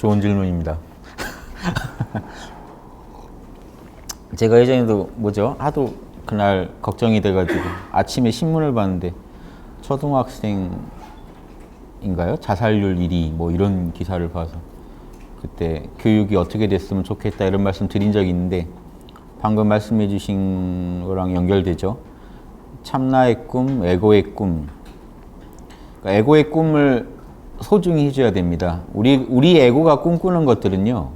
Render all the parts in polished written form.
좋은 질문입니다. 제가 예전에도 하도 그날 걱정이 돼가지고 아침에 신문을 봤는데 초등학생인가요? 자살률 1위 뭐 이런 기사를 봐서 그때 교육이 어떻게 됐으면 좋겠다 이런 말씀 드린 적이 있는데 방금 말씀해 주신 거랑 연결되죠. 참나의 꿈, 에고의 꿈. 그러니까 에고의 꿈을 소중히 해줘야 됩니다. 우리 에고가 꿈꾸는 것들은요,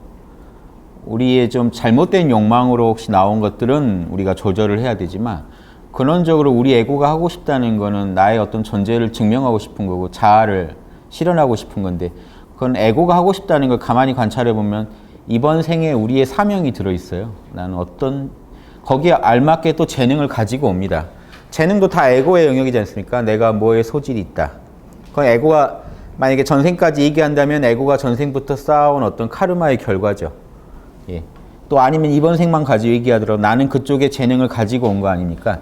우리의 좀 잘못된 욕망으로 혹시 나온 것들은 우리가 조절을 해야 되지만, 근원적으로 우리 에고가 하고 싶다는 거는 나의 어떤 존재를 증명하고 싶은 거고, 자아를 실현하고 싶은 건데, 그건 에고가 하고 싶다는 걸 가만히 관찰해 보면, 이번 생에 우리의 사명이 들어있어요. 나는 거기에 알맞게 또 재능을 가지고 옵니다. 재능도 다 에고의 영역이지 않습니까? 내가 뭐에 소질이 있다. 그건 에고가, 만약에 전생까지 얘기한다면 에고가 전생부터 쌓아온 어떤 카르마의 결과죠. 예. 또 아니면 이번 생만 가지고 얘기하더라도 나는 그쪽에 재능을 가지고 온 거 아닙니까?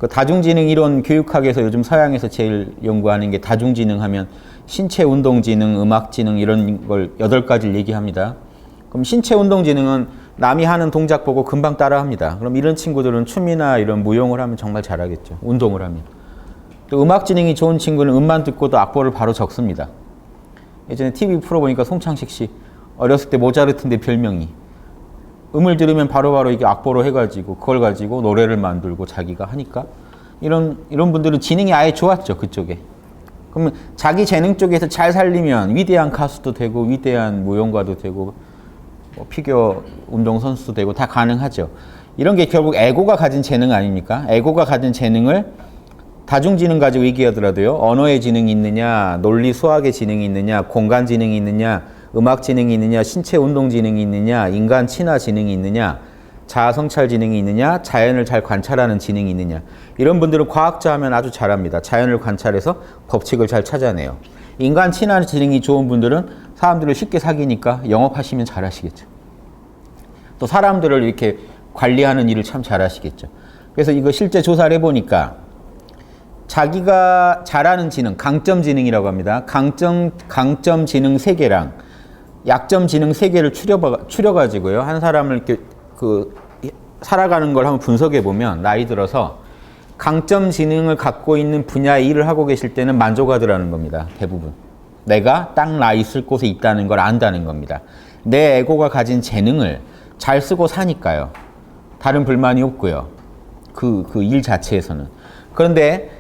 그 다중지능 이론 교육학에서 요즘 서양에서 제일 연구하는 게 다중지능 하면 신체운동지능, 음악지능 이런 걸 8가지를 얘기합니다. 그럼 신체운동지능은 남이 하는 동작 보고 금방 따라합니다. 그럼 이런 친구들은 춤이나 이런 무용을 하면 정말 잘하겠죠. 운동을 하면. 또 음악지능이 좋은 친구는 음만 듣고도 악보를 바로 적습니다. 예전에 TV 프로 보니까 송창식 씨 어렸을 때 모차르트인데 별명이 음을 들으면 바로바로 이게 악보로 해가지고 그걸 가지고 노래를 만들고 자기가 하니까 이런 분들은 지능이 아예 좋았죠. 그쪽에. 그러면 자기 재능 쪽에서 잘 살리면 위대한 가수도 되고 위대한 무용가도 되고 뭐 피겨 운동선수도 되고 다 가능하죠. 이런 게 결국 에고가 가진 재능 아닙니까? 에고가 가진 재능을 다중지능 가지고 얘기하더라도요. 언어의 지능이 있느냐, 논리 수학의 지능이 있느냐, 공간 지능이 있느냐, 음악 지능이 있느냐, 신체 운동 지능이 있느냐, 인간 친화 지능이 있느냐, 자아 성찰 지능이 있느냐, 자연을 잘 관찰하는 지능이 있느냐. 이런 분들은 과학자 하면 아주 잘합니다. 자연을 관찰해서 법칙을 잘 찾아내요. 인간 친화 지능이 좋은 분들은 사람들을 쉽게 사귀니까 영업하시면 잘하시겠죠. 또 사람들을 이렇게 관리하는 일을 참 잘하시겠죠. 그래서 이거 실제 조사를 해보니까 자기가 잘하는 지능, 강점 지능이라고 합니다. 강점 지능 3개랑 약점 지능 3개를 추려가지고요. 한 사람을 이렇게 살아가는 걸 한번 분석해 보면 나이 들어서 강점 지능을 갖고 있는 분야의 일을 하고 계실 때는 만족하더라는 겁니다. 대부분. 내가 딱 나 있을 곳에 있다는 걸 안다는 겁니다. 내 에고가 가진 재능을 잘 쓰고 사니까요. 다른 불만이 없고요. 그 일 자체에서는. 그런데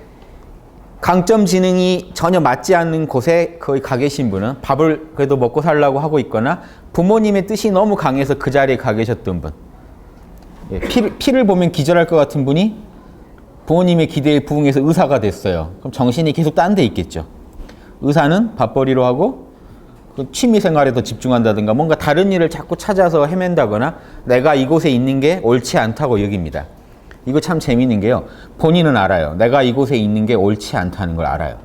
강점 지능이 전혀 맞지 않는 곳에 거의 가 계신 분은 밥을 그래도 먹고 살려고 하고 있거나 부모님의 뜻이 너무 강해서 그 자리에 가 계셨던 분. 예, 피를 보면 기절할 것 같은 분이 부모님의 기대에 부응해서 의사가 됐어요. 그럼 정신이 계속 딴 데 있겠죠. 의사는 밥벌이로 하고 그 취미 생활에 더 집중한다든가 뭔가 다른 일을 자꾸 찾아서 헤맨다거나 내가 이곳에 있는 게 옳지 않다고 여깁니다. 이거 참 재미있는 게요. 본인은 알아요. 내가 이곳에 있는 게 옳지 않다는 걸 알아요.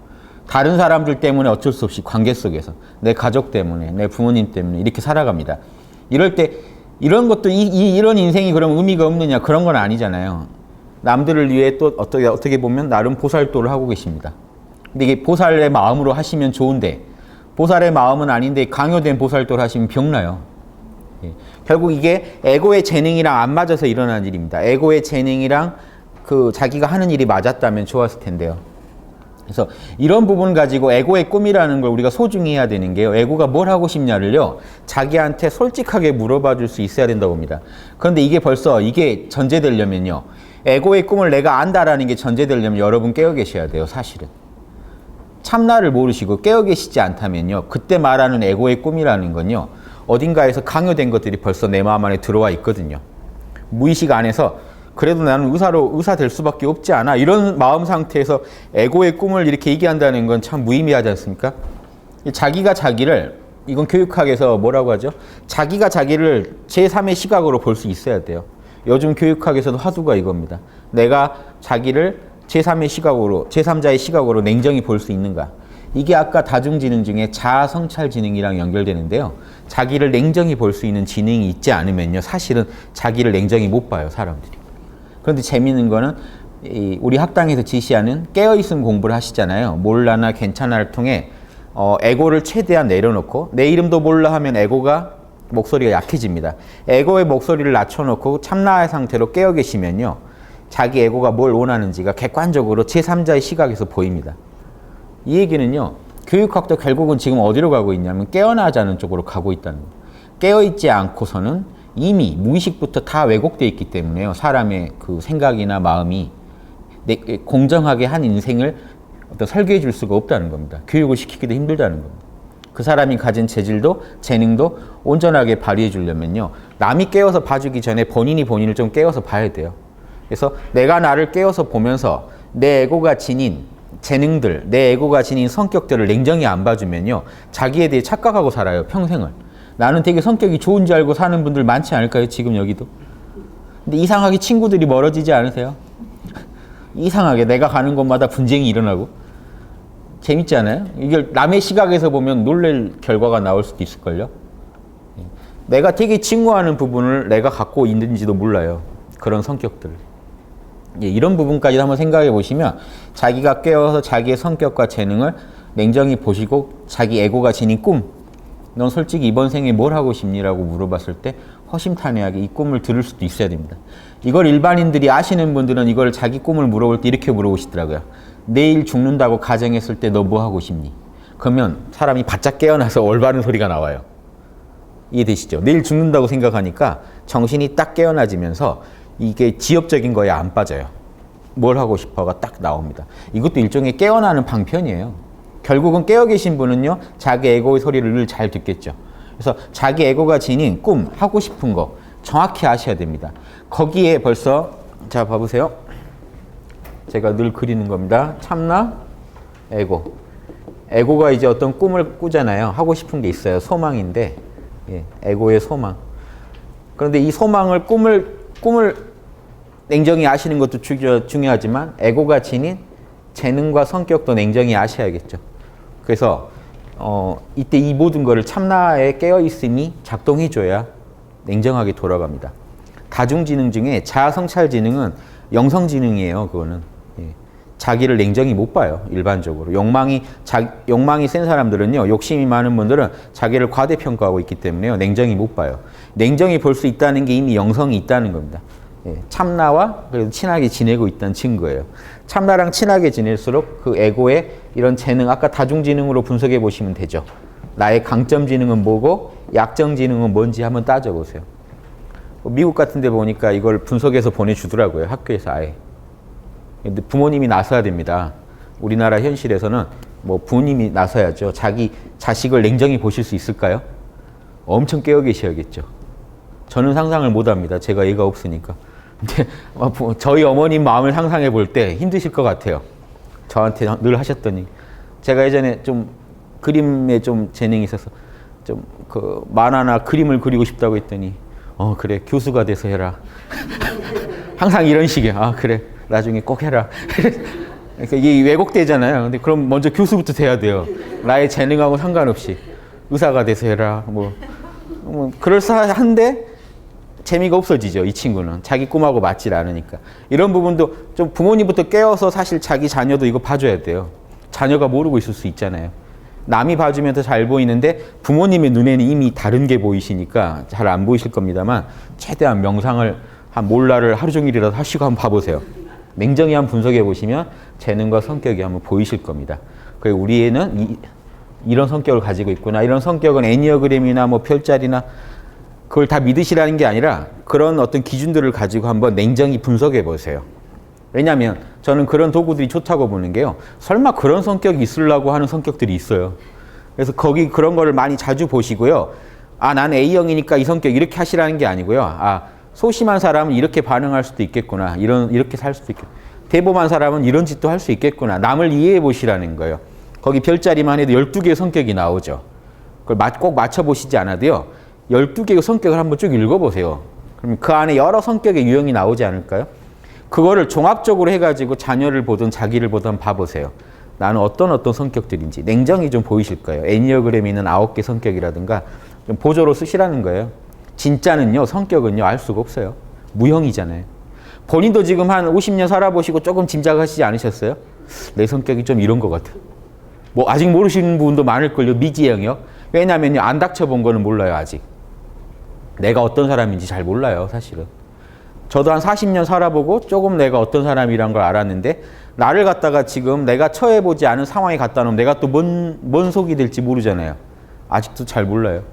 다른 사람들 때문에 어쩔 수 없이 관계 속에서 내 가족 때문에 내 부모님 때문에 이렇게 살아갑니다. 이럴 때 이런 것도 이런 인생이 그럼 의미가 없느냐 그런 건 아니잖아요. 남들을 위해 또 어떻게 보면 나름 보살도를 하고 계십니다. 근데 이게 보살의 마음으로 하시면 좋은데 보살의 마음은 아닌데 강요된 보살도를 하시면 병나요. 예. 결국 이게 에고의 재능이랑 안 맞아서 일어나는 일입니다. 에고의 재능이랑 자기가 하는 일이 맞았다면 좋았을 텐데요. 그래서 이런 부분 가지고 에고의 꿈이라는 걸 우리가 소중히 해야 되는 게요. 에고가 뭘 하고 싶냐를요. 자기한테 솔직하게 물어봐 줄 수 있어야 된다고 봅니다. 그런데 이게 벌써 이게 전제되려면요. 에고의 꿈을 내가 안다라는 게 전제되려면 여러분 깨어 계셔야 돼요. 사실은. 참나를 모르시고 깨어 계시지 않다면요. 그때 말하는 에고의 꿈이라는 건요. 어딘가에서 강요된 것들이 벌써 내 마음 안에 들어와 있거든요. 무의식 안에서 그래도 나는 의사 될 수밖에 없지 않아. 이런 마음 상태에서 에고의 꿈을 이렇게 얘기한다는 건 참 무의미하지 않습니까? 자기가 자기를, 이건 교육학에서 뭐라고 하죠? 자기가 자기를 제3의 시각으로 볼 수 있어야 돼요. 요즘 교육학에서도 화두가 이겁니다. 내가 자기를 제3의 시각으로, 제3자의 시각으로 냉정히 볼 수 있는가? 이게 아까 다중지능 중에 자아성찰지능이랑 연결되는데요. 자기를 냉정히 볼 수 있는 지능이 있지 않으면요. 사실은 자기를 냉정히 못 봐요, 사람들이. 그런데 재미있는 거는 우리 학당에서 지시하는 깨어있음 공부를 하시잖아요. 몰라나 괜찮아를 통해 에고를 최대한 내려놓고 내 이름도 몰라 하면 에고가 목소리가 약해집니다. 에고의 목소리를 낮춰놓고 참나의 상태로 깨어 계시면요. 자기 에고가 뭘 원하는지가 객관적으로 제3자의 시각에서 보입니다. 이 얘기는요. 교육학도 결국은 지금 어디로 가고 있냐면 깨어나자는 쪽으로 가고 있다는 거예요. 깨어있지 않고서는 이미 무의식부터 다 왜곡되어 있기 때문에요. 사람의 그 생각이나 마음이 공정하게 한 인생을 어떤 설계해 줄 수가 없다는 겁니다. 교육을 시키기도 힘들다는 겁니다. 그 사람이 가진 재질도 재능도 온전하게 발휘해 주려면요. 남이 깨어서 봐주기 전에 본인이 본인을 좀 깨어서 봐야 돼요. 그래서 내가 나를 깨어서 보면서 내 에고가 지닌 재능들, 내 에고가 지닌 성격들을 냉정히 안 봐주면요. 자기에 대해 착각하고 살아요. 평생을. 나는 되게 성격이 좋은 줄 알고 사는 분들 많지 않을까요? 지금 여기도. 근데 이상하게 친구들이 멀어지지 않으세요? 이상하게 내가 가는 곳마다 분쟁이 일어나고. 재밌지 않아요? 이걸 남의 시각에서 보면 놀랄 결과가 나올 수도 있을걸요? 내가 되게 증오하는 부분을 내가 갖고 있는지도 몰라요. 그런 성격들. 이런 부분까지 한번 생각해 보시면 자기가 깨어서 자기의 성격과 재능을 냉정히 보시고 자기 에고가 지닌 꿈, 넌 솔직히 이번 생에 뭘 하고 싶니라고 물어봤을 때 허심탄회하게 이 꿈을 들을 수도 있어야 됩니다. 이걸 일반인들이 아시는 분들은 이걸 자기 꿈을 물어볼 때 이렇게 물어보시더라고요. 내일 죽는다고 가정했을 때 너 뭐 하고 싶니? 그러면 사람이 바짝 깨어나서 올바른 소리가 나와요. 이해되시죠? 내일 죽는다고 생각하니까 정신이 딱 깨어나지면서 이게 지엽적인 거에 안 빠져요. 뭘 하고 싶어가 딱 나옵니다. 이것도 일종의 깨어나는 방편이에요. 결국은 깨어 계신 분은요, 자기 에고의 소리를 늘 잘 듣겠죠. 그래서 자기 에고가 지닌 꿈, 하고 싶은 거 정확히 아셔야 됩니다. 거기에 벌써, 자, 봐보세요. 제가 늘 그리는 겁니다. 참나, 에고. 에고가 이제 어떤 꿈을 꾸잖아요. 하고 싶은 게 있어요. 소망인데, 예, 에고의 소망. 그런데 이 소망을, 꿈을 냉정히 아시는 것도 중요하지만, 에고가 지닌 재능과 성격도 냉정히 아셔야겠죠. 그래서, 이때 이 모든 거를 참나에 깨어있음이 작동해줘야 냉정하게 돌아갑니다. 다중지능 중에 자아성찰지능은 영성지능이에요. 그거는. 예. 자기를 냉정히 못 봐요. 일반적으로. 욕망이 센 사람들은요. 욕심이 많은 분들은 자기를 과대평가하고 있기 때문에요. 냉정히 못 봐요. 냉정히 볼 수 있다는 게 이미 영성이 있다는 겁니다. 예. 참나와 그래도 친하게 지내고 있다는 증거예요. 참나랑 친하게 지낼수록 그 에고의 이런 재능, 아까 다중지능으로 분석해 보시면 되죠. 나의 강점 지능은 뭐고 약점 지능은 뭔지 한번 따져보세요. 미국 같은 데 보니까 이걸 분석해서 보내주더라고요. 학교에서 아예. 근데 부모님이 나서야 됩니다. 우리나라 현실에서는 뭐 부모님이 나서야죠. 자기 자식을 냉정히 보실 수 있을까요? 엄청 깨어 계셔야겠죠. 저는 상상을 못 합니다. 제가 애가 없으니까. 근데 저희 어머님 마음을 상상해 볼 때 힘드실 것 같아요. 저한테 늘 하셨더니. 제가 예전에 좀 그림에 좀 재능이 있어서 좀 그 만화나 그림을 그리고 싶다고 했더니 그래 교수가 돼서 해라. 항상 이런 식이야. 아 그래 나중에 꼭 해라. 그러니까 이게 왜곡되잖아요. 근데 그럼 먼저 교수부터 돼야 돼요. 나의 재능하고 상관없이 의사가 돼서 해라. 뭐 그럴싸한데 재미가 없어지죠. 이 친구는 자기 꿈하고 맞질 않으니까. 이런 부분도 좀 부모님부터 깨워서 사실 자기 자녀도 이거 봐줘야 돼요. 자녀가 모르고 있을 수 있잖아요. 남이 봐주면 더 잘 보이는데 부모님의 눈에는 이미 다른 게 보이시니까 잘 안 보이실 겁니다만 최대한 명상을 한 몰라를 하루 종일이라도 하시고 한번 봐보세요. 냉정히 한번 분석해 보시면 재능과 성격이 한번 보이실 겁니다. 그리고 우리 애는 이런 성격을 가지고 있구나. 이런 성격은 애니어그램이나 뭐 별자리나 그걸 다 믿으시라는 게 아니라 그런 어떤 기준들을 가지고 한번 냉정히 분석해 보세요. 왜냐하면 저는 그런 도구들이 좋다고 보는 게요. 설마 그런 성격이 있으려고 하는 성격들이 있어요. 그래서 그런 거를 많이 자주 보시고요. 아, 난 A형이니까 이 성격 이렇게 하시라는 게 아니고요. 아, 소심한 사람은 이렇게 반응할 수도 있겠구나. 이렇게 살 수도 있겠구나. 대범한 사람은 이런 짓도 할 수 있겠구나. 남을 이해해 보시라는 거예요. 거기 별자리만 해도 12개의 성격이 나오죠. 그걸 꼭 맞춰보시지 않아도요. 12개의 성격을 한번 쭉 읽어보세요. 그럼 그 안에 여러 성격의 유형이 나오지 않을까요? 그거를 종합적으로 해가지고 자녀를 보든 자기를 보든 봐보세요. 나는 어떤 성격들인지 냉정히 좀 보이실 거예요. 애니어그램이 있는 9개 성격이라든가 좀 보조로 쓰시라는 거예요. 진짜는요, 성격은요, 알 수가 없어요. 무형이잖아요. 본인도 지금 한 50년 살아보시고 조금 짐작하시지 않으셨어요? 내 성격이 좀 이런 것 같아. 뭐 아직 모르시는 분도 많을걸요. 미지의 영역. 왜냐하면 안 닥쳐본 거는 몰라요. 아직. 내가 어떤 사람인지 잘 몰라요. 사실은. 저도 한 40년 살아보고 조금 내가 어떤 사람이란 걸 알았는데 나를 갖다가 지금 내가 처해보지 않은 상황에 갖다 놓으면 내가 또 뭔 속이 될지 모르잖아요. 아직도 잘 몰라요.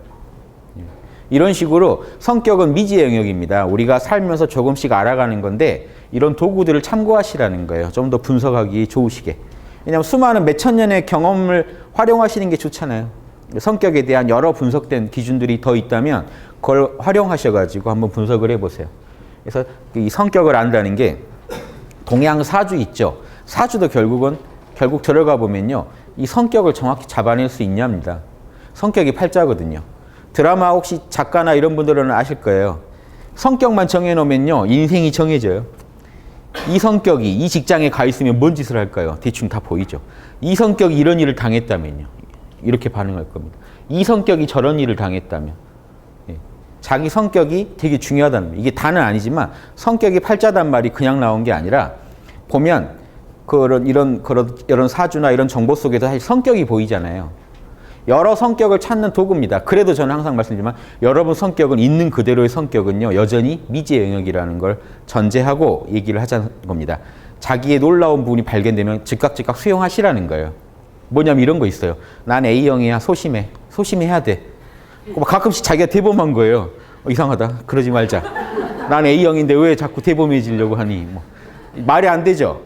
이런 식으로 성격은 미지의 영역입니다. 우리가 살면서 조금씩 알아가는 건데 이런 도구들을 참고하시라는 거예요. 좀 더 분석하기 좋으시게. 왜냐하면 수많은 몇천 년의 경험을 활용하시는 게 좋잖아요. 성격에 대한 여러 분석된 기준들이 더 있다면 그걸 활용하셔가지고 한번 분석을 해보세요. 그래서 이 성격을 안다는 게 동양 사주 있죠. 사주도 결국 들어가 보면요. 이 성격을 정확히 잡아낼 수 있냐입니다. 성격이 팔자거든요. 드라마 혹시 작가나 이런 분들은 아실 거예요. 성격만 정해놓으면요. 인생이 정해져요. 이 성격이 이 직장에 가 있으면 뭔 짓을 할까요? 대충 다 보이죠. 이 성격이 이런 일을 당했다면요. 이렇게 반응할 겁니다. 이 성격이 저런 일을 당했다면. 자기 성격이 되게 중요하다는 거예요. 이게 다는 아니지만 성격이 팔자단 말이 그냥 나온 게 아니라 보면 이런 사주나 이런 정보 속에도 사실 성격이 보이잖아요. 여러 성격을 찾는 도구입니다. 그래도 저는 항상 말씀드리지만 여러분 성격은 있는 그대로의 성격은요. 여전히 미지의 영역이라는 걸 전제하고 얘기를 하자는 겁니다. 자기의 놀라운 부분이 발견되면 즉각 수용하시라는 거예요. 뭐냐면 이런 거 있어요. 난 A형이야. 소심해. 소심해야 돼. 가끔씩 자기가 대범한 거예요. 이상하다. 그러지 말자. 난 A형인데 왜 자꾸 대범해지려고 하니. 말이 안 되죠.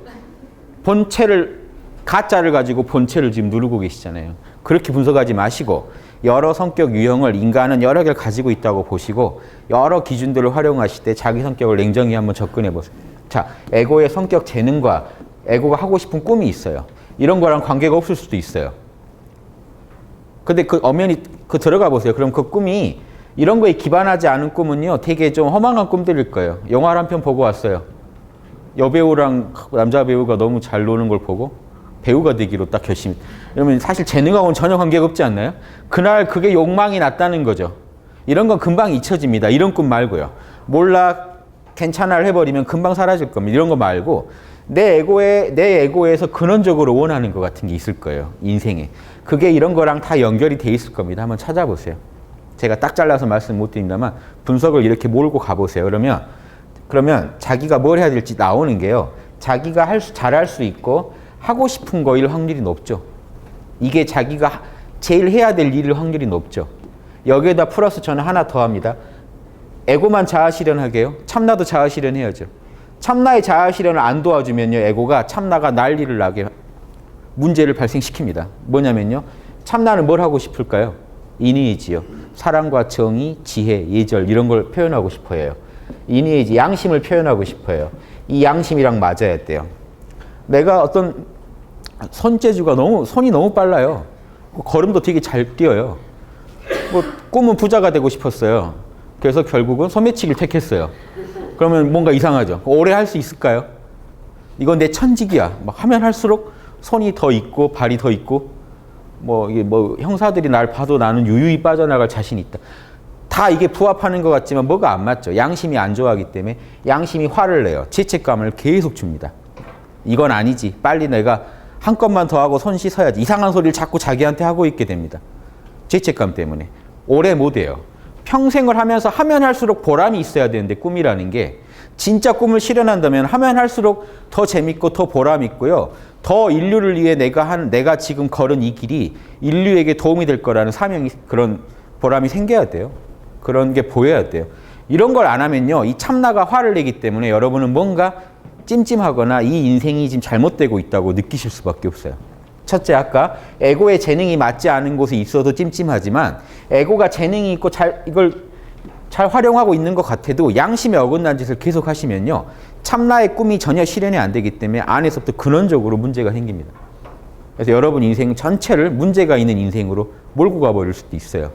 가짜를 가지고 본체를 지금 누르고 계시잖아요. 그렇게 분석하지 마시고 여러 성격 유형을 인간은 여러 개를 가지고 있다고 보시고 여러 기준들을 활용하실 때 자기 성격을 냉정히 한번 접근해 보세요. 자, 에고의 성격 재능과 에고가 하고 싶은 꿈이 있어요. 이런 거랑 관계가 없을 수도 있어요. 근데 그 엄연히 들어가 보세요. 그럼 그 꿈이 이런 거에 기반하지 않은 꿈은요. 되게 좀 허망한 꿈들일 거예요. 영화를 한 편 보고 왔어요. 여배우랑 남자 배우가 너무 잘 노는 걸 보고 배우가 되기로 딱 결심. 그러면 사실 재능하고는 전혀 관계가 없지 않나요? 그날 그게 욕망이 났다는 거죠. 이런 건 금방 잊혀집니다. 이런 꿈 말고요. 몰라, 괜찮아를 해버리면 금방 사라질 겁니다. 이런 거 말고 내 에고에서 근원적으로 원하는 것 같은 게 있을 거예요. 인생에. 그게 이런 거랑 다 연결이 돼 있을 겁니다. 한번 찾아보세요. 제가 딱 잘라서 말씀 못 드립니다만 분석을 이렇게 몰고 가보세요. 그러면 자기가 뭘 해야 될지 나오는 게요. 자기가 잘할 수 있고 하고 싶은 거일 확률이 높죠. 이게 자기가 제일 해야 될 일일 확률이 높죠. 여기에다 플러스 저는 하나 더 합니다. 에고만 자아실현하게요. 참나도 자아실현해야죠. 참나의 자아실현을 안 도와주면요. 에고가 참나가 난리를 나게 문제를 발생시킵니다. 뭐냐면요. 참나는 뭘 하고 싶을까요? 인의이지요. 사랑과 정의, 지혜, 예절 이런 걸 표현하고 싶어요. 인의이지, 양심을 표현하고 싶어요. 이 양심이랑 맞아야 돼요. 내가 어떤 손재주가 손이 너무 빨라요. 걸음도 되게 잘 뛰어요. 꿈은 부자가 되고 싶었어요. 그래서 결국은 소매치기를 택했어요. 그러면 뭔가 이상하죠. 오래 할 수 있을까요? 이건 내 천직이야. 하면 할수록 손이 더 있고 발이 더 있고 형사들이 날 봐도 나는 유유히 빠져나갈 자신이 있다. 다 이게 부합하는 것 같지만 뭐가 안 맞죠. 양심이 안 좋아하기 때문에 양심이 화를 내요. 죄책감을 계속 줍니다. 이건 아니지. 빨리 내가 한 건만 더 하고 손 씻어야지. 이상한 소리를 자꾸 자기한테 하고 있게 됩니다. 죄책감 때문에. 오래 못 해요. 평생을 하면서 하면 할수록 보람이 있어야 되는데 꿈이라는 게 진짜 꿈을 실현한다면 하면 할수록 더 재밌고 더 보람 있고요. 더 인류를 위해 내가 지금 걸은 이 길이 인류에게 도움이 될 거라는 사명이 그런 보람이 생겨야 돼요. 그런 게 보여야 돼요. 이런 걸 안 하면요. 이 참나가 화를 내기 때문에 여러분은 뭔가 찜찜하거나 이 인생이 지금 잘못되고 있다고 느끼실 수밖에 없어요. 첫째, 아까 에고의 재능이 맞지 않은 곳에 있어도 찜찜하지만 에고가 재능이 있고 이걸 잘 활용하고 있는 것 같아도 양심에 어긋난 짓을 계속 하시면요. 참나의 꿈이 전혀 실현이 안 되기 때문에 안에서부터 근원적으로 문제가 생깁니다. 그래서 여러분 인생 전체를 문제가 있는 인생으로 몰고 가버릴 수도 있어요.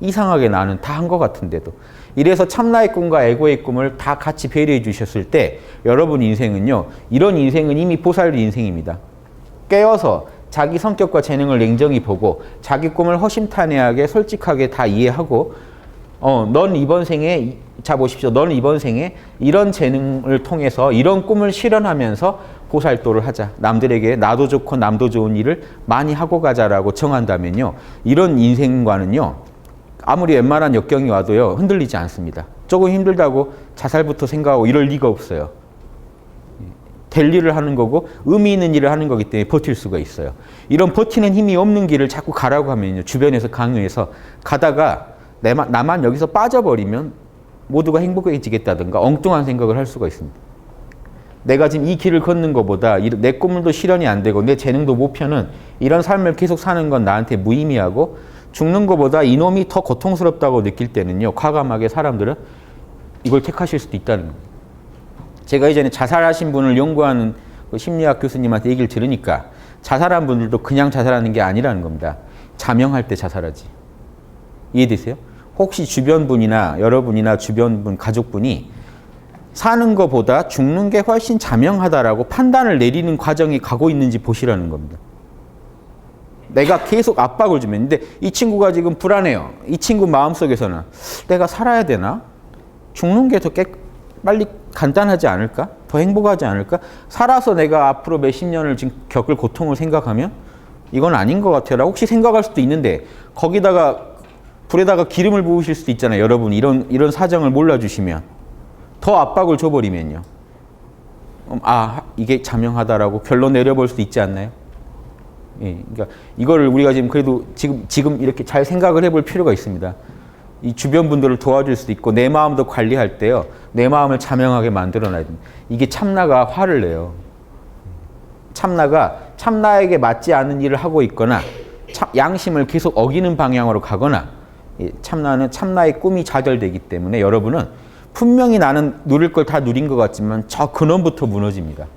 이상하게 나는 다 한 것 같은데도. 이래서 참나의 꿈과 에고의 꿈을 다 같이 배려해 주셨을 때 여러분 인생은요. 이런 인생은 이미 보살의 인생입니다. 깨어서 자기 성격과 재능을 냉정히 보고 자기 꿈을 허심탄회하게 솔직하게 다 이해하고 넌 이번 생에 이런 재능을 통해서 이런 꿈을 실현하면서 보살도를 하자. 남들에게 나도 좋고 남도 좋은 일을 많이 하고 가자라고 정한다면요. 이런 인생관은요. 아무리 웬만한 역경이 와도요. 흔들리지 않습니다. 조금 힘들다고 자살부터 생각하고 이럴 리가 없어요. 될 일을 하는 거고 의미 있는 일을 하는 거기 때문에 버틸 수가 있어요. 이런 버티는 힘이 없는 길을 자꾸 가라고 하면요. 주변에서 강요해서 가다가 나만 여기서 빠져버리면 모두가 행복해지겠다든가 엉뚱한 생각을 할 수가 있습니다. 내가 지금 이 길을 걷는 것보다 내 꿈도 실현이 안 되고 내 재능도 못 펴는 이런 삶을 계속 사는 건 나한테 무의미하고 죽는 것보다 이놈이 더 고통스럽다고 느낄 때는요. 과감하게 사람들은 이걸 택하실 수도 있다는 겁니다. 제가 이전에 자살하신 분을 연구하는 심리학 교수님한테 얘기를 들으니까 자살한 분들도 그냥 자살하는 게 아니라는 겁니다. 자명할 때 자살하지. 이해되세요? 혹시 주변 분이나 여러분이나 주변 분, 가족분이 사는 것보다 죽는 게 훨씬 자명하다라고 판단을 내리는 과정에 가고 있는지 보시라는 겁니다. 내가 계속 압박을 주면, 근데 이 친구가 지금 불안해요. 이 친구 마음속에서는 내가 살아야 되나? 죽는 게 더 빨리 간단하지 않을까? 더 행복하지 않을까? 살아서 내가 앞으로 몇십 년을 지금 겪을 고통을 생각하면 이건 아닌 것 같아요. 혹시 생각할 수도 있는데 거기다가 불에다가 기름을 부으실 수도 있잖아요. 여러분 이런 사정을 몰라주시면 더 압박을 줘버리면요. 이게 자명하다라고 결론 내려볼 수도 있지 않나요? 예, 그러니까 이거를 우리가 지금 그래도 지금 이렇게 잘 생각을 해볼 필요가 있습니다. 이 주변 분들을 도와줄 수도 있고 내 마음도 관리할 때요. 내 마음을 자명하게 만들어놔야 됩니다. 이게 참나가 화를 내요. 참나가 참나에게 맞지 않은 일을 하고 있거나 양심을 계속 어기는 방향으로 가거나 참나는 참나의 꿈이 좌절되기 때문에 여러분은 분명히 나는 누릴 걸 다 누린 것 같지만 저 근원부터 무너집니다.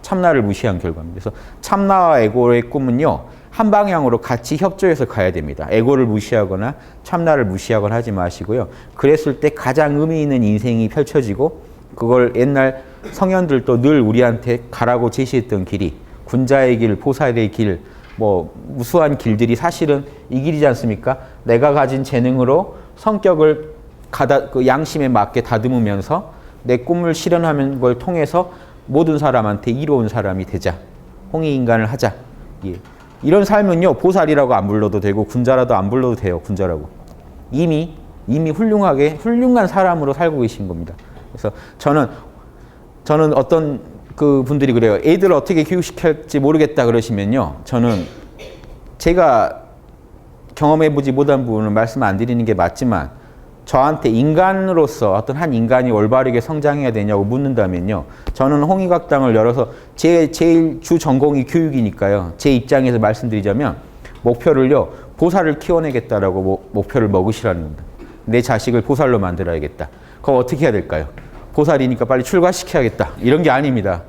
참나를 무시한 결과입니다. 그래서 참나와 에고의 꿈은요. 한 방향으로 같이 협조해서 가야 됩니다. 에고를 무시하거나 참나를 무시하거나 하지 마시고요. 그랬을 때 가장 의미 있는 인생이 펼쳐지고 그걸 옛날 성현들도 늘 우리한테 가라고 제시했던 길이 군자의 길, 보살의 길, 무수한 길들이 사실은 이 길이지 않습니까? 내가 가진 재능으로 성격을 그 양심에 맞게 다듬으면서 내 꿈을 실현하는 걸 통해서 모든 사람한테 이로운 사람이 되자. 홍익인간을 하자. 예. 이런 삶은요. 보살이라고 안 불러도 되고 군자라도 안 불러도 돼요. 군자라고. 이미 훌륭한 사람으로 살고 계신 겁니다. 그래서 저는 어떤 그 분들이 그래요. 애들 어떻게 교육시킬지 모르겠다 그러시면요. 저는 제가 경험해보지 못한 부분은 말씀 안 드리는 게 맞지만 저한테 인간으로서 어떤 한 인간이 올바르게 성장해야 되냐고 묻는다면요. 저는 홍익학당을 열어서 제일 주 전공이 교육이니까요. 제 입장에서 말씀드리자면 목표를요. 보살을 키워내겠다라고 목표를 먹으시라는 겁니다. 내 자식을 보살로 만들어야겠다. 그럼 어떻게 해야 될까요? 보살이니까 빨리 출가시켜야겠다. 이런 게 아닙니다.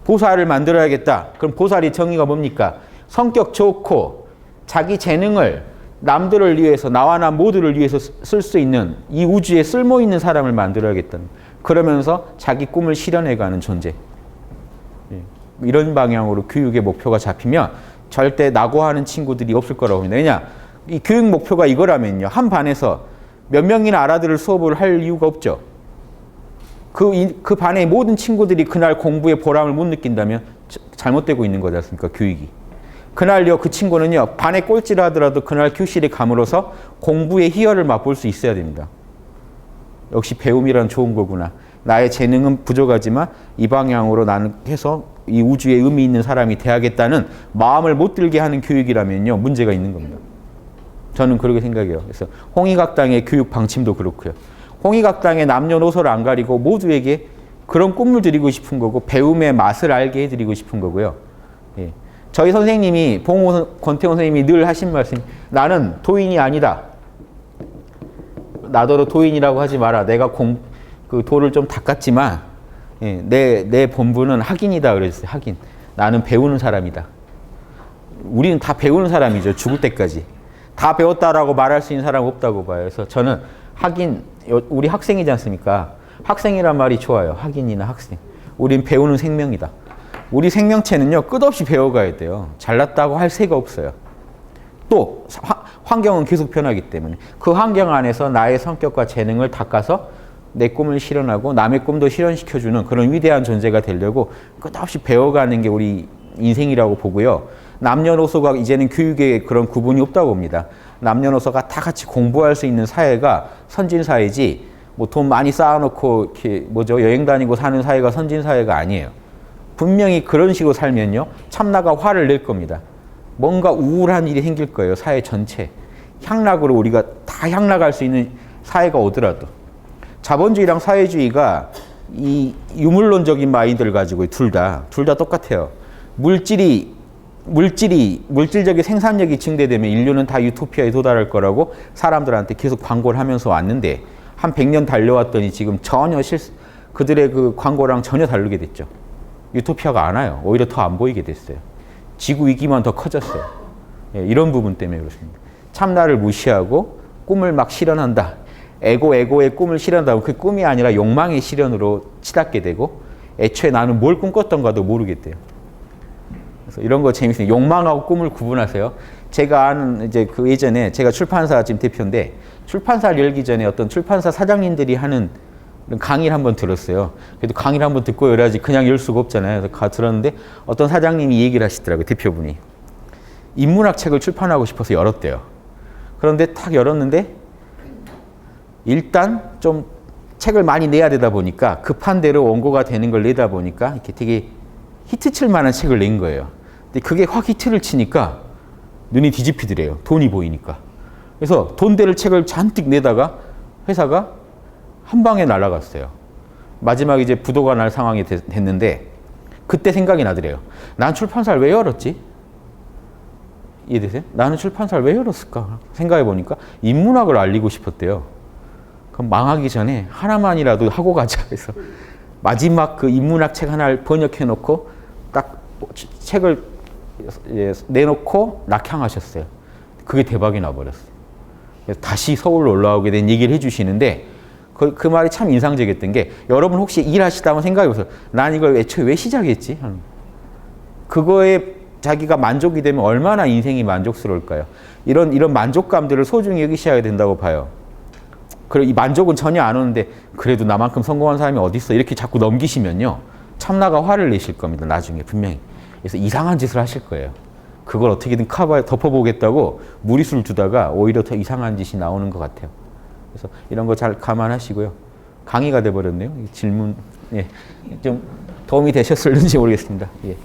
보살을 만들어야겠다. 그럼 보살이 정의가 뭡니까? 성격 좋고 자기 재능을 남들을 위해서 나와 나 모두를 위해서 쓸 수 있는 이 우주에 쓸모있는 사람을 만들어야겠다는 그러면서 자기 꿈을 실현해가는 존재. 이런 방향으로 교육의 목표가 잡히면 절대 낙오하는 친구들이 없을 거라고 봅니다. 왜냐? 이 교육 목표가 이거라면요. 한 반에서 몇 명이나 알아들을 수업을 할 이유가 없죠. 그 반의 모든 친구들이 그날 공부에 보람을 못 느낀다면 잘못되고 있는 거지 않습니까? 교육이. 그날요, 그 친구는요, 반에 꼴찌를 하더라도 그날 교실에 감으로써 공부의 희열을 맛볼 수 있어야 됩니다. 역시 배움이란 좋은 거구나. 나의 재능은 부족하지만 이 방향으로 나는 해서 이 우주에 의미 있는 사람이 돼야겠다는 마음을 못 들게 하는 교육이라면요, 문제가 있는 겁니다. 저는 그렇게 생각해요. 그래서 홍익학당의 교육 방침도 그렇고요. 홍익학당의 남녀노소를 안 가리고 모두에게 그런 꿈을 드리고 싶은 거고 배움의 맛을 알게 해드리고 싶은 거고요. 예. 저희 선생님이 권태원 선생님이 늘 하신 말씀, 나는 도인이 아니다. 나더러 도인이라고 하지 마라. 내가 그 도를 좀 닦았지만 예, 내 본분은 학인이다 그랬어요. 학인. 나는 배우는 사람이다. 우리는 다 배우는 사람이죠. 죽을 때까지. 다 배웠다라고 말할 수 있는 사람은 없다고 봐요. 그래서 저는 학인, 우리 학생이지 않습니까? 학생이란 말이 좋아요. 학인이나 학생. 우린 배우는 생명이다. 우리 생명체는요. 끝없이 배워가야 돼요. 잘났다고 할 새가 없어요. 또 환경은 계속 변하기 때문에 그 환경 안에서 나의 성격과 재능을 닦아서 내 꿈을 실현하고 남의 꿈도 실현시켜주는 그런 위대한 존재가 되려고 끝없이 배워가는 게 우리 인생이라고 보고요. 남녀노소가 이제는 교육에 그런 구분이 없다고 봅니다. 남녀노소가 다 같이 공부할 수 있는 사회가 선진사회지, 뭐 돈 많이 쌓아놓고 이렇게 여행 다니고 사는 사회가 선진사회가 아니에요. 분명히 그런 식으로 살면요, 참나가 화를 낼 겁니다. 뭔가 우울한 일이 생길 거예요. 사회 전체. 향락으로 우리가 다 향락할 수 있는 사회가 오더라도. 자본주의랑 사회주의가 이 유물론적인 마인드를 가지고 둘 다 똑같아요. 물질적인 생산력이 증대되면 인류는 다 유토피아에 도달할 거라고 사람들한테 계속 광고를 하면서 왔는데 한 100년 달려왔더니 지금 전혀 그들의 그 광고랑 전혀 다르게 됐죠. 유토피아가 안 와요. 오히려 더 안 보이게 됐어요. 지구 위기만 더 커졌어요. 예, 이런 부분 때문에 그렇습니다. 참나를 무시하고 꿈을 막 실현한다. 에고의 꿈을 실현한다고 그 꿈이 아니라 욕망의 실현으로 치닫게 되고 애초에 나는 뭘 꿈꿨던가도 모르게 돼요. 그래서 이런 거 재밌어요. 욕망하고 꿈을 구분하세요. 제가 아는 이제 그 예전에 제가 출판사 지금 대표인데 출판사를 열기 전에 어떤 출판사 사장님들이 하는 강의를 한번 들었어요. 그래도 강의를 한번 듣고 열어야지 그냥 열 수가 없잖아요. 그래서 들었는데 어떤 사장님이 얘기를 하시더라고요. 대표분이. 인문학 책을 출판하고 싶어서 열었대요. 그런데 탁 열었는데 일단 좀 책을 많이 내야 되다 보니까 급한 대로 원고가 되는 걸 내다 보니까 이렇게 되게 히트칠 만한 책을 낸 거예요. 근데 그게 확 히트를 치니까 눈이 뒤집히더래요. 돈이 보이니까. 그래서 돈 될 책을 잔뜩 내다가 회사가 한 방에 날아갔어요. 마지막에 이제 부도가 날 상황이 됐는데 그때 생각이 나더래요. 난 출판사를 왜 열었지? 이해되세요? 나는 출판사를 왜 열었을까? 생각해 보니까 인문학을 알리고 싶었대요. 그럼 망하기 전에 하나만이라도 하고 가자 해서 마지막 그 인문학 책 하나를 번역해 놓고 딱 책을 내놓고 낙향하셨어요. 그게 대박이 나버렸어요. 그래서 다시 서울로 올라오게 된 얘기를 해주시는데 그 말이 참 인상적이었던 게 여러분 혹시 일하시다 생각해 보세요. 난 이걸 애초에 왜 시작했지? 그거에 자기가 만족이 되면 얼마나 인생이 만족스러울까요? 이런 만족감들을 소중히 여기셔야 된다고 봐요. 그리고 이 만족은 전혀 안 오는데 그래도 나만큼 성공한 사람이 어디 있어? 이렇게 자꾸 넘기시면요. 참나가 화를 내실 겁니다. 나중에 분명히. 그래서 이상한 짓을 하실 거예요. 그걸 어떻게든 덮어보겠다고 무리수를 두다가 오히려 더 이상한 짓이 나오는 것 같아요. 그래서 이런 거 잘 감안하시고요. 강의가 돼버렸네요. 질문, 예. 좀 도움이 되셨을는지 모르겠습니다. 예.